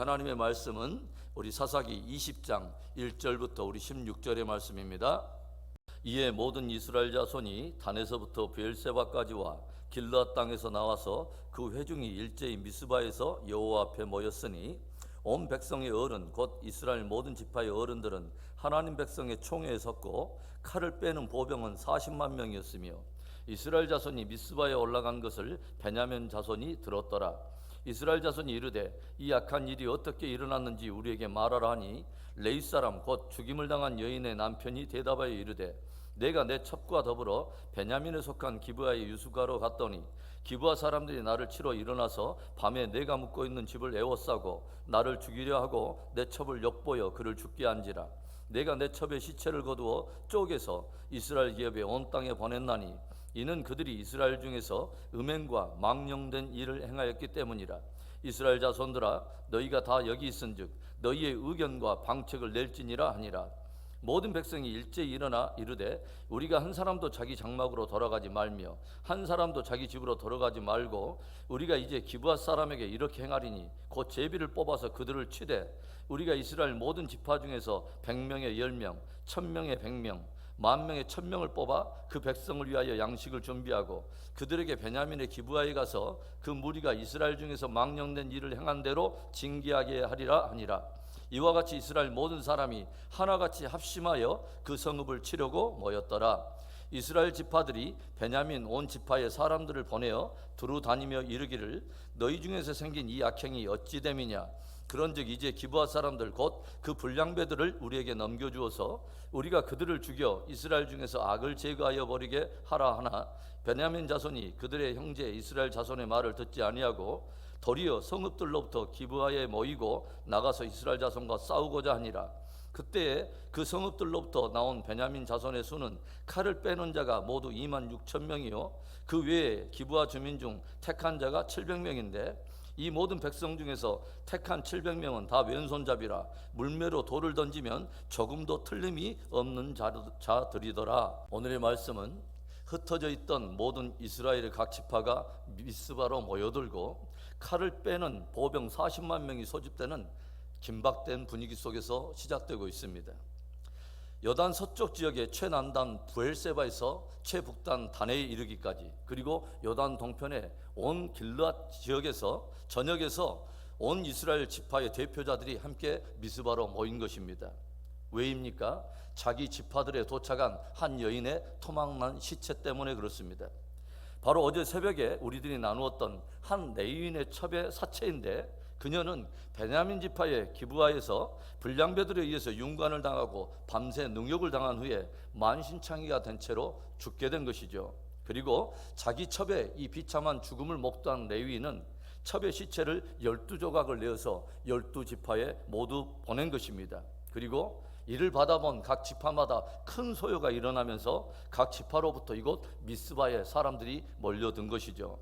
하나님의 말씀은 우리 사사기 20장 1절부터 우리 16절의 말씀입니다. 이에 모든 이스라엘 자손이 단에서부터 브엘세바까지와 길르앗 땅에서 나와서 그 회중이 일제히 미스바에서 여호와 앞에 모였으니 온 백성의 어른 곧 이스라엘 모든 지파의 어른들은 하나님 백성의 총회에 섰고 칼을 빼는 보병은 40만 명이었으며 이스라엘 자손이 미스바에 올라간 것을 베냐민 자손이 들었더라. 이스라엘 자손이 이르되 이 악한 일이 어떻게 일어났는지 우리에게 말하라 하니 레위 사람 곧 죽임을 당한 여인의 남편이 대답하여 이르되 내가 내 첩과 더불어 베냐민에 속한 기브아에 유숙하러 갔더니 기브아 사람들이 나를 치러 일어나서 밤에 내가 묵고 있는 집을 에워싸고 나를 죽이려 하고 내 첩을 욕보여 그를 죽게 한지라. 내가 내 첩의 시체를 거두어 쪼개서 이스라엘 기업에 온 땅에 보냈나니 이는 그들이 이스라엘 중에서 음행과 망령된 일을 행하였기 때문이라. 이스라엘 자손들아 너희가 다 여기 있은즉 너희의 의견과 방책을 낼지니라 하니라. 모든 백성이 일제히 일어나 이르되 우리가 한 사람도 자기 장막으로 돌아가지 말며 한 사람도 자기 집으로 돌아가지 말고 우리가 이제 기브아 사람에게 이렇게 행하리니 곧 제비를 뽑아서 그들을 치되 우리가 이스라엘 모든 지파 중에서 100명에 10명 1000명에 100명 10,000명에 1,000명을 뽑아 그 백성을 위하여 양식을 준비하고 그들에게 베냐민의 기브아에 가서 그 무리가 이스라엘 중에서 망령된 일을 행한 대로 징계하게 하리라 하니라. 이와 같이 이스라엘 모든 사람이 하나같이 합심하여 그 성읍을 치려고 모였더라. 이스라엘 지파들이 베냐민 온 지파의 사람들을 보내어 두루 다니며 이르기를 너희 중에서 생긴 이 악행이 어찌 됨이냐. 그런즉 이제 기브아 사람들 곧 그 불량배들을 우리에게 넘겨주어서 우리가 그들을 죽여 이스라엘 중에서 악을 제거하여 버리게 하라 하나 베냐민 자손이 그들의 형제 이스라엘 자손의 말을 듣지 아니하고 도리어 성읍들로부터 기브아에 모이고 나가서 이스라엘 자손과 싸우고자 하니라. 그때에 그 성읍들로부터 나온 베냐민 자손의 수는 칼을 빼는 자가 모두 26,000명이요 그 외에 기브아 주민 중 택한 자가 700명인데 이 모든 백성 중에서 택한 700명은 다 왼손잡이라 물매로 돌을 던지면 조금도 틀림이 없는 자들이더라. 오늘의 말씀은 흩어져 있던 모든 이스라엘의 각 지파가 미스바로 모여들고 칼을 빼는 보병 40만 명이 소집되는 긴박된 분위기 속에서 시작되고 있습니다. 여단 서쪽 지역의 최남단 브엘세바에서 최북단 단에 이르기까지 그리고 여단 동편의 온 길르앗 지역에서 전역에서 온 이스라엘 지파의 대표자들이 함께 미스바로 모인 것입니다. 왜입니까? 자기 지파들에 도착한 한 여인의 토막난 시체 때문에 그렇습니다. 바로 어제 새벽에 우리들이 나누었던 한 레위인의 첩의 사체인데 그녀는 베냐민 지파의 기브아에서 불량배들에 의해서 윤관을 당하고 밤새 능욕을 당한 후에 만신창이가 된 채로 죽게 된 것이죠. 그리고 자기 첩의 이 비참한 죽음을 목도한 레위인은 첩의 시체를 12조각을 내어서 12지파에 모두 보낸 것입니다. 그리고 이를 받아본 각 지파마다 큰 소요가 일어나면서 각 지파로부터 이곳 미스바에 사람들이 몰려든 것이죠.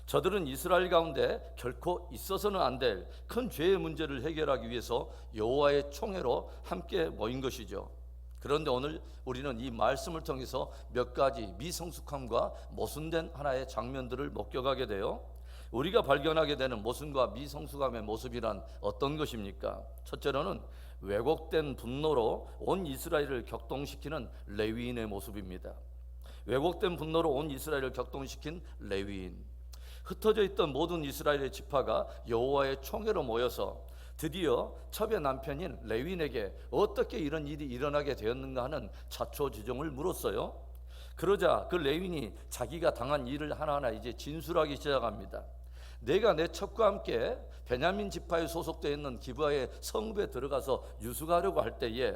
저들은 이스라엘 가운데 결코 있어서는 안 될 큰 죄의 문제를 해결하기 위해서 여호와의 총회로 함께 모인 것이죠. 그런데 오늘 우리는 이 말씀을 통해서 몇 가지 미성숙함과 모순된 하나의 장면들을 목격하게 돼요. 우리가 발견하게 되는 모순과 미성숙함의 모습이란 어떤 것입니까? 첫째로는 왜곡된 분노로 온 이스라엘을 격동시키는 레위인의 모습입니다. 왜곡된 분노로 온 이스라엘을 격동시킨 레위인. 흩어져 있던 모든 이스라엘의 지파가 여호와의 총회로 모여서 드디어 첩의 남편인 레위인에게 어떻게 이런 일이 일어나게 되었는가 하는 자초지종을 물었어요. 그러자 그 레위인이 자기가 당한 일을 하나하나 이제 진술하기 시작합니다. 내가 내 첩과 함께 베냐민 지파에 소속되어 있는 기브아의 성읍에 들어가서 유숙하려고 할 때에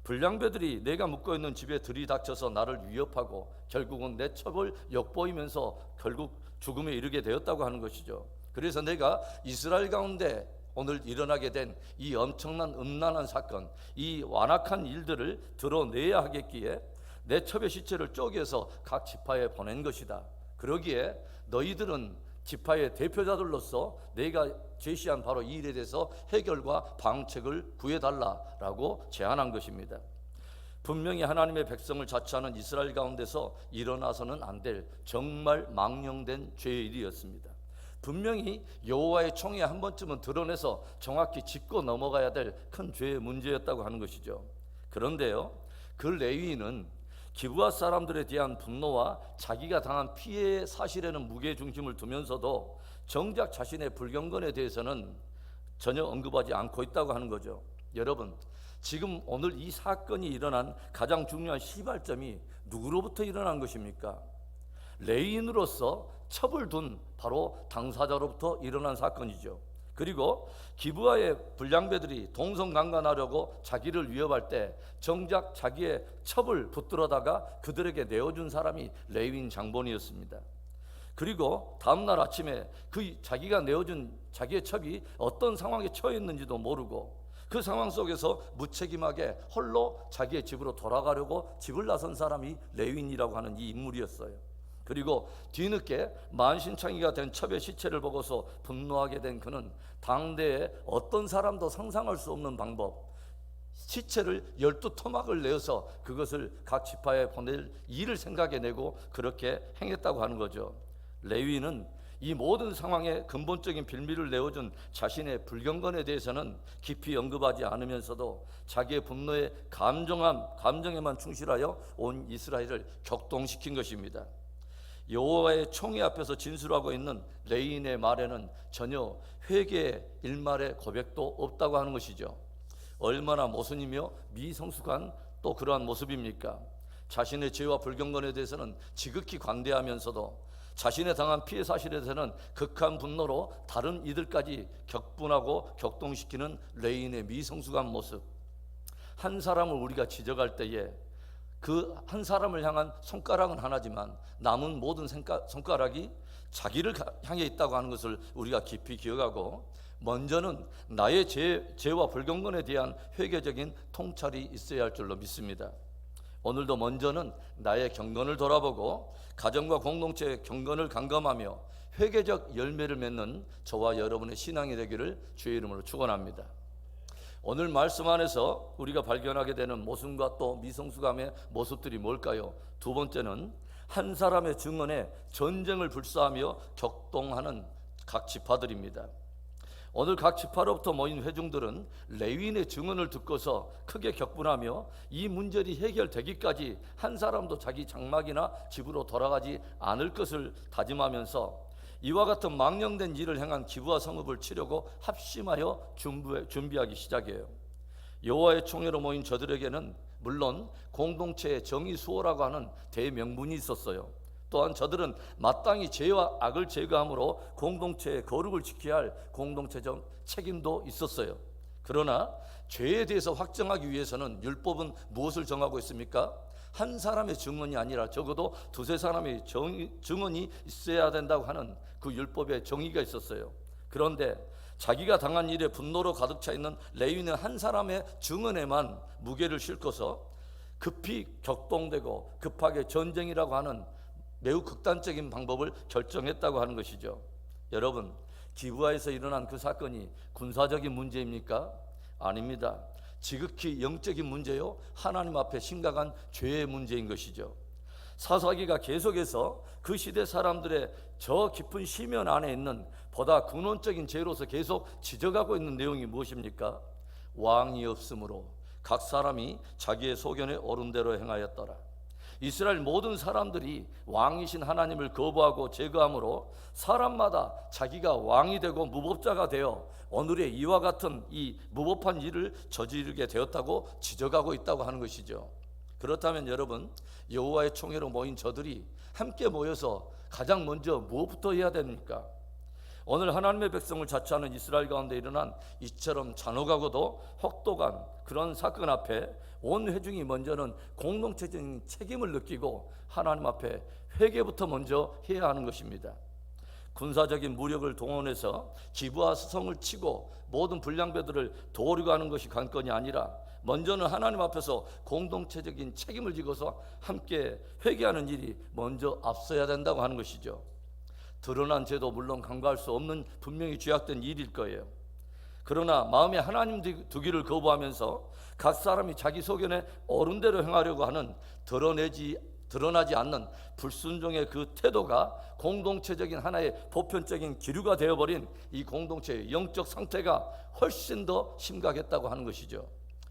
불량배들이 내가 묵고 있는 집에 들이닥쳐서 나를 위협하고 결국은 내 첩을 욕보이면서 결국 죽음에 이르게 되었다고 하는 것이죠. 그래서 내가 이스라엘 가운데 오늘 일어나게 된 이 엄청난 음란한 사건, 이 완악한 일들을 드러내야 하겠기에 내 첩의 시체를 쪼개서 각 지파에 보낸 것이다. 그러기에 너희들은 지파의 대표자들로서 내가 제시한 바로 이 일에 대해서 해결과 방책을 구해달라라고 제안한 것입니다. 분명히 하나님의 백성을 자처하는 이스라엘 가운데서 일어나서는 안 될 정말 망령된 죄의 일이었습니다. 분명히 여호와의 총에 한 번쯤은 드러내서 정확히 짚고 넘어가야 될 큰 죄의 문제였다고 하는 것이죠. 그런데요, 그 레위인은 기브아 사람들에 대한 분노와 자기가 당한 피해의 사실에는 무게중심을 두면서도 정작 자신의 불경건에 대해서는 전혀 언급하지 않고 있다고 하는 거죠. 여러분, 지금 오늘 이 사건이 일어난 가장 중요한 시발점이 누구로부터 일어난 것입니까? 레위인으로서 첩을 둔 바로 당사자로부터 일어난 사건이죠. 그리고 기브아의 불량배들이 동성강간하려고 자기를 위협할 때 정작 자기의 첩을 붙들어다가 그들에게 내어준 사람이 레위인 장본이었습니다. 그리고 다음날 아침에 그 자기가 내어준 자기의 첩이 어떤 상황에 처해 있는지도 모르고 그 상황 속에서 무책임하게 홀로 자기의 집으로 돌아가려고 집을 나선 사람이 레위인이라고 하는 이 인물이었어요. 그리고 뒤늦게 만신창이가 된 첩의 시체를 보고서 분노하게 된 그는 당대에 어떤 사람도 상상할 수 없는 방법, 시체를 12토막을 내어서 그것을 각 지파에 보낼 일을 생각해내고 그렇게 행했다고 하는 거죠. 레위인은 이 모든 상황의 근본적인 빌미를 내어준 자신의 불경건에 대해서는 깊이 언급하지 않으면서도 자기의 분노의 감정에만 충실하여 온 이스라엘을 격동시킨 것입니다. 여호와의 총회 앞에서 진술하고 있는 레위인의 말에는 전혀 회개의 일말의 고백도 없다고 하는 것이죠. 얼마나 모순이며 미성숙한 또 그러한 모습입니까? 자신의 죄와 불경건에 대해서는 지극히 관대하면서도 자신의 당한 피해 사실에 대해서는 극한 분노로 다른 이들까지 격분하고 격동시키는 레위인의 미성숙한 모습. 한 사람을 우리가 지적할 때에 그 한 사람을 향한 손가락은 하나지만 남은 모든 손가락이 자기를 향해 있다고 하는 것을 우리가 깊이 기억하고 먼저는 나의 죄와 불경건에 대한 회개적인 통찰이 있어야 할 줄로 믿습니다. 오늘도 먼저는 나의 경건을 돌아보고 가정과 공동체의 경건을 감감하며 회개적 열매를 맺는 저와 여러분의 신앙이 되기를 주의 이름으로 축원합니다. 오늘 말씀 안에서 우리가 발견하게 되는 모순과 또 미성숙함의 모습들이 뭘까요? 두 번째는 한 사람의 증언에 전쟁을 불사하며 격동하는 각 지파들입니다. 오늘 각 지파로부터 모인 회중들은 레위인의 증언을 듣고서 크게 격분하며 이 문제이 해결되기까지 한 사람도 자기 장막이나 집으로 돌아가지 않을 것을 다짐하면서 이와 같은 망령된 일을 행한 기브아 성읍을 치려고 합심하여 준비하기 시작해요. 여호와의 총회로 모인 저들에게는 물론 공동체의 정의 수호라고 하는 대명분이 있었어요. 또한 저들은 마땅히 죄와 악을 제거함으로 공동체의 거룩을 지켜야 할 공동체적 책임도 있었어요. 그러나 죄에 대해서 확정하기 위해서는 율법은 무엇을 정하고 있습니까? 한 사람의 증언이 아니라 적어도 두세 사람의 증언이 있어야 된다고 하는 그 율법의 정의가 있었어요. 그런데 자기가 당한 일에 분노로 가득 차 있는 레위인은 한 사람의 증언에만 무게를 싣고서 급히 격동되고 급하게 전쟁이라고 하는 매우 극단적인 방법을 결정했다고 하는 것이죠. 여러분, 기브아에서 일어난 그 사건이 군사적인 문제입니까? 아닙니다. 지극히 영적인 문제요, 하나님 앞에 심각한 죄의 문제인 것이죠. 사사기가 계속해서 그 시대 사람들의 저 깊은 시면 안에 있는 보다 근원적인 죄로서 계속 지적하고 있는 내용이 무엇입니까? 왕이 없으므로 각 사람이 자기의 소견에 옳은 대로 행하였더라. 이스라엘 모든 사람들이 왕이신 하나님을 거부하고 제거함으로 사람마다 자기가 왕이 되고 무법자가 되어 오늘의 이와 같은 이 무법한 일을 저지르게 되었다고 지적하고 있다고 하는 것이죠. 그렇다면 여러분, 여호와의 총회로 모인 저들이 함께 모여서 가장 먼저 무엇부터 해야 됩니까? 오늘 하나님의 백성을 자처하는 이스라엘 가운데 일어난 이처럼 잔혹하고도 혹독한 그런 사건 앞에 온 회중이 먼저는 공동체적인 책임을 느끼고 하나님 앞에 회개부터 먼저 해야 하는 것입니다. 군사적인 무력을 동원해서 기브아 성을 치고 모든 불량배들을 도우려고 하는 것이 관건이 아니라 먼저는 하나님 앞에서 공동체적인 책임을 지고서 함께 회개하는 일이 먼저 앞서야 된다고 하는 것이죠. 드러난 죄도 물론 간과할 수 없는 분명히 죄악된 일일 거예요. 그러나 마음에 하나님 두기를 거부하면서 각 사람이 자기 소견에 옳은 대로 행하려고 하는 드러내지 드러나지 않는 불순종의 그 태도가 공동체적인 하나의 보편적인 기류가 되어버린 이 공동체의 영적 상태가 훨씬 더 심각했다고 하는 것이죠.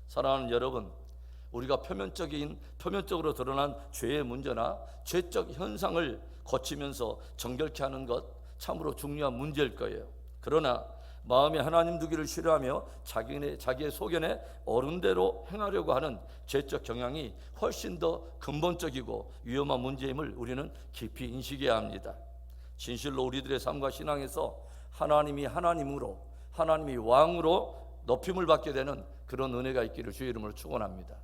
사랑하는 여러분, 우리가 표면적으로 드러난 죄의 문제나 죄적 현상을 고치면서 정결케 하는 것 참으로 중요한 문제일 거예요. 그러나 마음에 하나님 두기를 싫어하며 자기의 소견에 옳은대로 행하려고 하는 죄적 경향이 훨씬 더 근본적이고 위험한 문제임을 우리는 깊이 인식해야 합니다. 진실로 우리들의 삶과 신앙에서 하나님이 하나님으로, 하나님이 왕으로 높임을 받게 되는 그런 은혜가 있기를 주의 이름으로 축원합니다.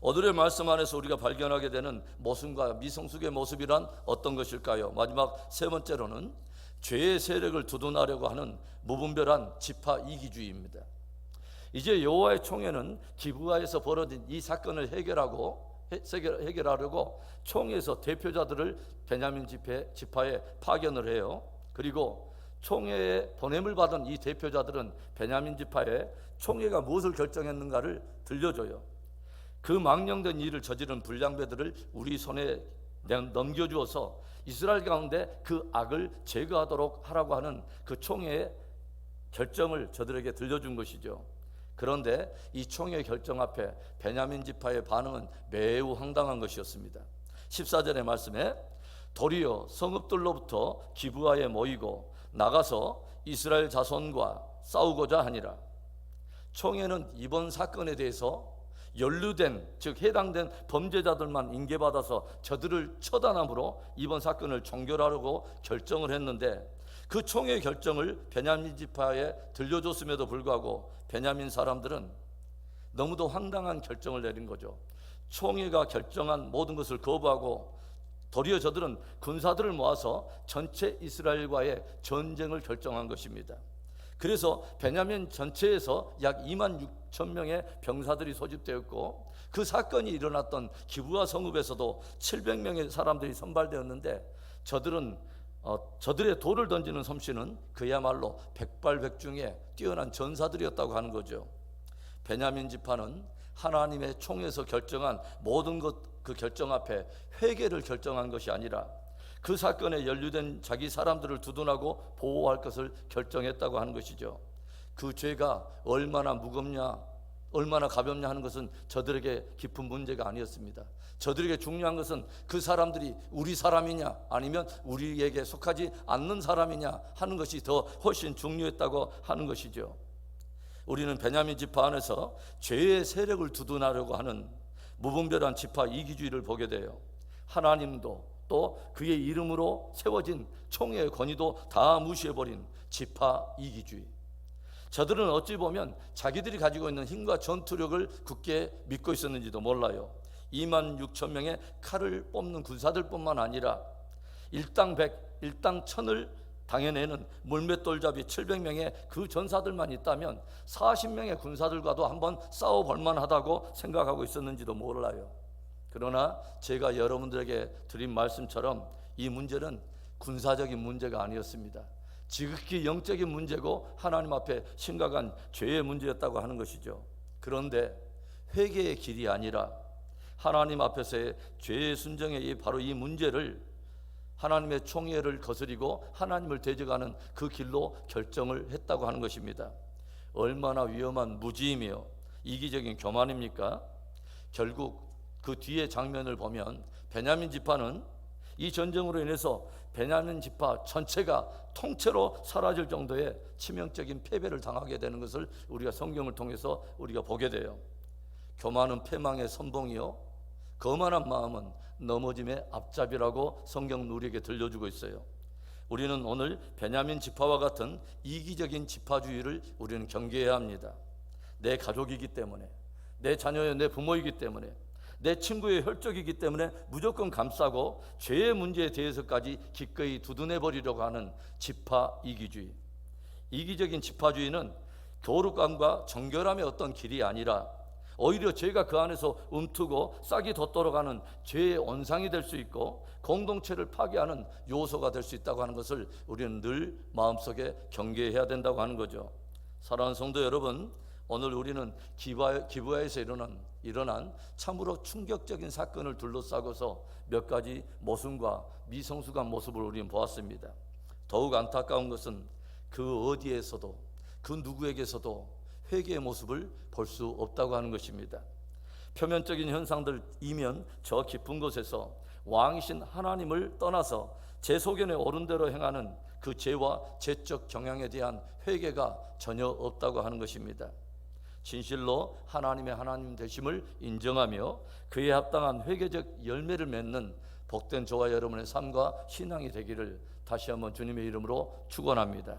오늘의 말씀 안에서 우리가 발견하게 되는 모순과 미성숙의 모습이란 어떤 것일까요? 마지막 세 번째로는 죄의 세력을 두둔하려고 하는 무분별한 지파 이기주의입니다. 이제 여호와의 총회는 기브아에서 벌어진 이 사건을 해결하려고 총회에서 대표자들을 베냐민 지파에 파견을 해요. 그리고 총회에 보냄을 받은 이 대표자들은 베냐민 지파에 총회가 무엇을 결정했는가를 들려줘요. 그 망령된 일을 저지른 불량배들을 우리 손에 넘겨주어서 이스라엘 가운데 그 악을 제거하도록 하라고 하는 그 총회의 결정을 저들에게 들려준 것이죠. 그런데 이 총회 결정 앞에 베냐민 지파의 반응은 매우 황당한 것이었습니다. 14절의 말씀에 도리어 성읍들로부터 기브아에 모이고 나가서 이스라엘 자손과 싸우고자 하니라. 총회는 이번 사건에 대해서 연루된, 즉 해당된 범죄자들만 인계받아서 저들을 처단함으로 이번 사건을 종결하려고 결정을 했는데, 그 총회 결정을 베냐민 지파에 들려줬음에도 불구하고 베냐민 사람들은 너무도 황당한 결정을 내린 거죠. 총회가 결정한 모든 것을 거부하고 도리어 저들은 군사들을 모아서 전체 이스라엘과의 전쟁을 결정한 것입니다. 그래서 베냐민 전체에서 약 2만 6천 명의 병사들이 소집되었고, 그 사건이 일어났던 기브아 성읍에서도 700명의 사람들이 선발되었는데, 저들의 돌을 던지는 솜씨는 그야말로 백발백중의 뛰어난 전사들이었다고 하는 거죠. 베냐민 지파는 하나님의 총에서 결정한 모든 그 결정 앞에 회개를 결정한 것이 아니라 그 사건에 연루된 자기 사람들을 두둔하고 보호할 것을 결정했다고 하는 것이죠. 그 죄가 얼마나 무겁냐, 얼마나 가볍냐 하는 것은 저들에게 깊은 문제가 아니었습니다. 저들에게 중요한 것은 그 사람들이 우리 사람이냐 아니면 우리에게 속하지 않는 사람이냐 하는 것이 더 훨씬 중요했다고 하는 것이죠. 우리는 베냐민 지파 안에서 죄의 세력을 두둔하려고 하는 무분별한 지파 이기주의를 보게 돼요. 하나님도 또 그의 이름으로 세워진 총회의 권위도 다 무시해버린 지파 이기주의. 저들은 어찌 보면 자기들이 가지고 있는 힘과 전투력을 굳게 믿고 있었는지도 몰라요. 2만 6천 명의 칼을 뽑는 군사들뿐만 아니라 일당 100, 일당 1000을 당해내는 물맷돌잡이 700명의 그 전사들만 있다면 40명의 군사들과도 한번 싸워볼 만하다고 생각하고 있었는지도 몰라요. 그러나 제가 여러분들에게 드린 말씀처럼 이 문제는 군사적인 문제가 아니었습니다. 지극히 영적인 문제고 하나님 앞에 심각한 죄의 문제였다고 하는 것이죠. 그런데 회개의 길이 아니라 하나님 앞에서의 죄의 순종의 바로 이 문제를 하나님의 총회를 거스리고 하나님을 대적하는 그 길로 결정을 했다고 하는 것입니다. 얼마나 위험한 무지이며 이기적인 교만입니까? 결국 그 뒤의 장면을 보면 베냐민 지파는 이 전쟁으로 인해서 베냐민 지파 전체가 통째로 사라질 정도의 치명적인 패배를 당하게 되는 것을 우리가 성경을 통해서 우리가 보게 돼요. 교만은 패망의 선봉이요 거만한 마음은 넘어짐의 앞잡이라고 성경 우리에게 들려주고 있어요. 우리는 오늘 베냐민 지파와 같은 이기적인 지파주의를 우리는 경계해야 합니다. 내 가족이기 때문에, 내 자녀의 내 부모이기 때문에, 내 친구의 혈족이기 때문에 무조건 감싸고 죄의 문제에 대해서까지 기꺼이 두둔해버리려고 하는 지파 이기주의. 이기적인 지파주의는 교룩감과 정결함의 어떤 길이 아니라 오히려 죄가 그 안에서 움트고 싹이 돋도록 하는 죄의 온상이 될 수 있고 공동체를 파괴하는 요소가 될 수 있다고 하는 것을 우리는 늘 마음속에 경계해야 된다고 하는 거죠. 사랑하는 성도 여러분, 오늘 우리는 기부하에서 일어난 참으로 충격적인 사건을 둘러싸고서 몇 가지 모순과 미성숙한 모습을 우리는 보았습니다. 더욱 안타까운 것은 그 어디에서도 그 누구에게서도 회개의 모습을 볼 수 없다고 하는 것입니다. 표면적인 현상들 이면 저 깊은 곳에서 왕이신 하나님을 떠나서 제 소견에 옳은 대로 행하는 그 죄와 죄적 경향에 대한 회개가 전혀 없다고 하는 것입니다. 진실로 하나님의 하나님 되심을 인정하며 그에 합당한 회개적 열매를 맺는 복된 저와 여러분의 삶과 신앙이 되기를 다시 한번 주님의 이름으로 축원합니다.